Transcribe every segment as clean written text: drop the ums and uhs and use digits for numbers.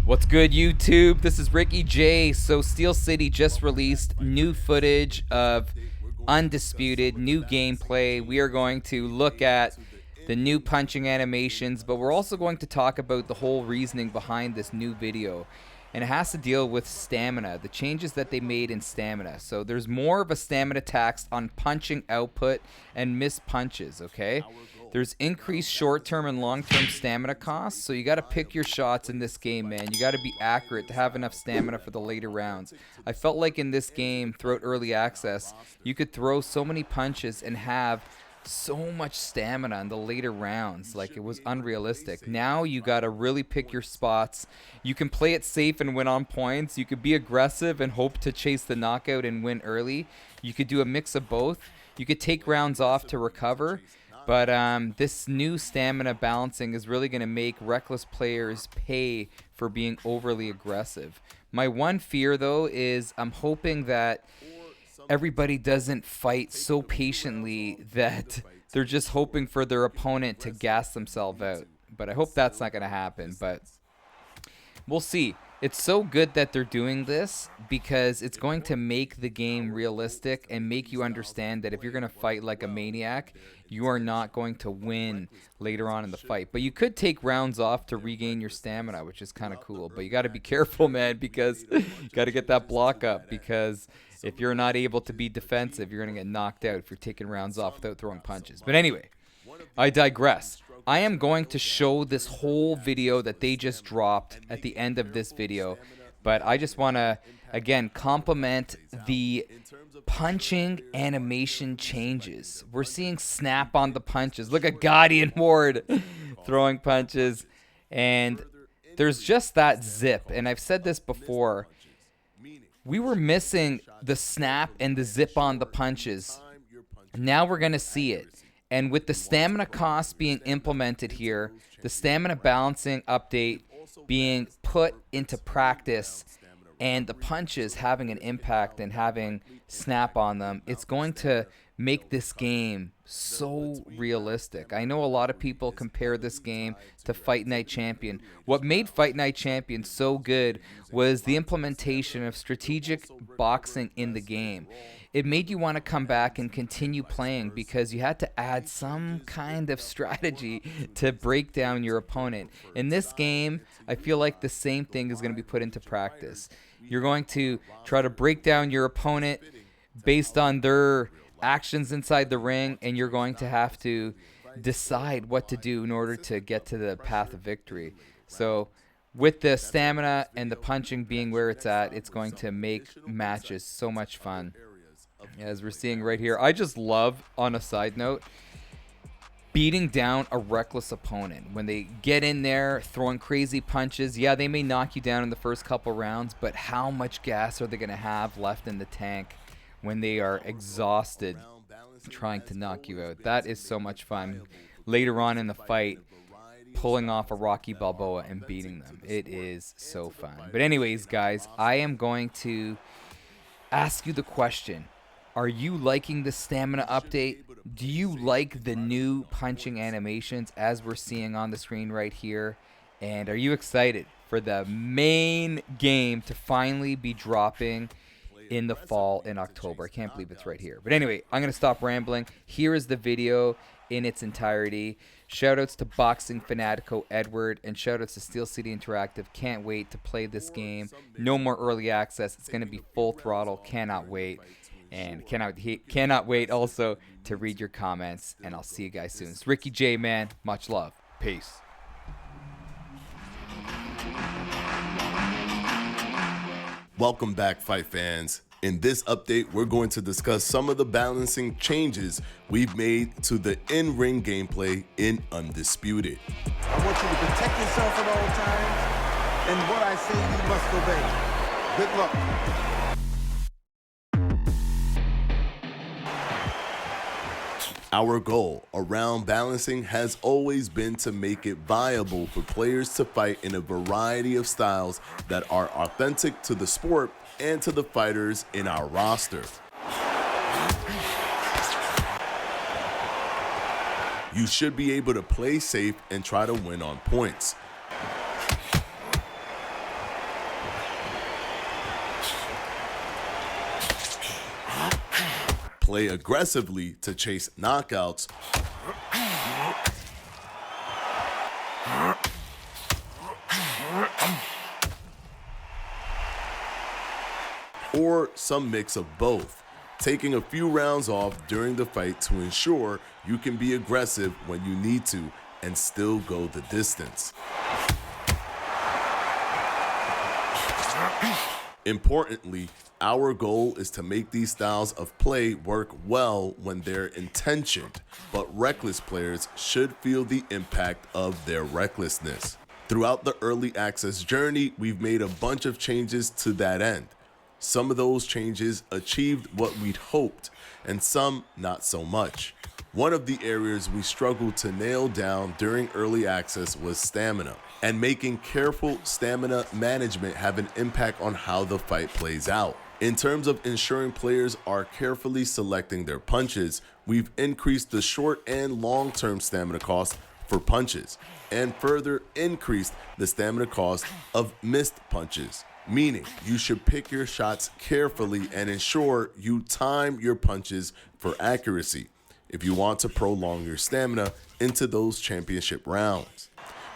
What's good, YouTube? This is Ricky J. So Steel City just released new footage of Undisputed, new gameplay. We are going to look at the new punching animations, but we're also going to talk about the whole reasoning behind this new video. And it has to deal with stamina, the changes that they made in stamina. So there's more of a stamina tax on punching output and missed punches, okay? There's increased short-term and long-term stamina costs, so you got to pick your shots in this game, man. You got to be accurate to have enough stamina for the later rounds. I felt like in this game, throughout early access, you could throw so many punches and have so much stamina in the later rounds. Like, it was unrealistic. Now you got to really pick your spots. You can play it safe and win on points. You could be aggressive and hope to chase the knockout and win early. You could do a mix of both. You could take rounds off to recover. But this new stamina balancing is really going to make reckless players pay for being overly aggressive. My one fear, though, is I'm hoping that everybody doesn't fight so patiently that they're just hoping for their opponent to gas themselves out. But I hope that's not going to happen. But we'll see. It's so good that they're doing this because it's going to make the game realistic and make you understand that if you're going to fight like a maniac, you are not going to win later on in the fight. But you could take rounds off to regain your stamina, which is kind of cool. But you got to be careful, man, because you got to get that block up, because if you're not able to be defensive, you're going to get knocked out if you're taking rounds off without throwing punches. But anyway, I digress. I am going to show this whole video that they just dropped at the end of this video, but I just want to, again, compliment the punching animation changes. We're seeing snap on the punches. Look at Gotti and Ward throwing punches, and there's just that zip. And I've said this before. We were missing the snap and the zip on the punches. Now we're going to see it. And with the stamina costs being implemented here, the stamina balancing update being put into practice, and the punches having an impact and having snap on them, it's going to make this game so realistic. I know a lot of people compare this game to Fight Night Champion. What made Fight Night Champion so good was the implementation of strategic boxing in the game. It made you want to come back and continue playing because you had to add some kind of strategy to break down your opponent. In this game, I feel like the same thing is going to be put into practice. You're going to try to break down your opponent based on their actions inside the ring, and you're going to have to decide what to do in order to get to the path of victory. So with the stamina and the punching being where it's at, it's going to make matches so much fun. As we're seeing right here, I just love, on a side note, beating down a reckless opponent. When they get in there throwing crazy punches, yeah, they may knock you down in the first couple rounds, but how much gas are they going to have left in the tank when they are exhausted trying to knock you out? That is so much fun. Later on in the fight, pulling off a Rocky Balboa and beating them. It is so fun. But anyways, guys, I am going to ask you the question. Are you liking the stamina update? Do you like the new punching animations as we're seeing on the screen right here? And are you excited for the main game to finally be dropping in the fall in October? I can't believe it's right here. But anyway, I'm going to stop rambling. Here is the video in its entirety. Shoutouts to Boxing Fanatico Edward, and shoutouts to Steel City Interactive. Can't wait to play this game. No more early access. It's going to be full throttle. Cannot wait. And cannot wait also to read your comments. And I'll see you guys soon. It's Ricky J, man. Much love. Peace. Welcome back, fight fans. In this update, we're going to discuss some of the balancing changes we've made to the in-ring gameplay in Undisputed. I want you to protect yourself at all times, and what I say you must obey. Good luck. Our goal around balancing has always been to make it viable for players to fight in a variety of styles that are authentic to the sport and to the fighters in our roster. You should be able to play safe and try to win on points. play aggressively to chase knockouts, or some mix of both, taking a few rounds off during the fight to ensure you can be aggressive when you need to and still go the distance. Importantly, our goal is to make these styles of play work well when they're intentioned, but reckless players should feel the impact of their recklessness. Throughout the early access journey, we've made a bunch of changes to that end. Some of those changes achieved what we'd hoped, and some not so much. One of the areas we struggled to nail down during early access was stamina, and making careful stamina management have an impact on how the fight plays out. In terms of ensuring players are carefully selecting their punches, we've increased the short and long-term stamina cost for punches, and further increased the stamina cost of missed punches. Meaning, you should pick your shots carefully and ensure you time your punches for accuracy if you want to prolong your stamina into those championship rounds.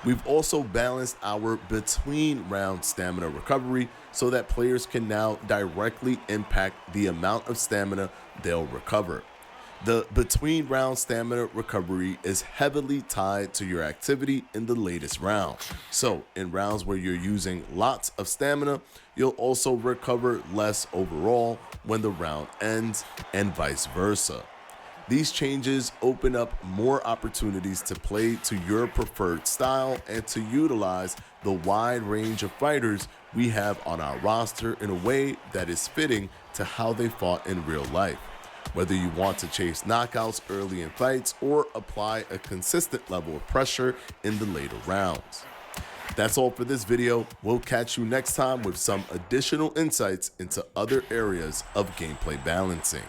We've also balanced our between round stamina recovery so that players can now directly impact the amount of stamina they'll recover. The between round stamina recovery is heavily tied to your activity in the latest round. So in rounds where you're using lots of stamina, you'll also recover less overall when the round ends, and vice versa. These changes open up more opportunities to play to your preferred style and to utilize the wide range of fighters we have on our roster in a way that is fitting to how they fought in real life. Whether you want to chase knockouts early in fights or apply a consistent level of pressure in the later rounds. That's all for this video. We'll catch you next time with some additional insights into other areas of gameplay balancing.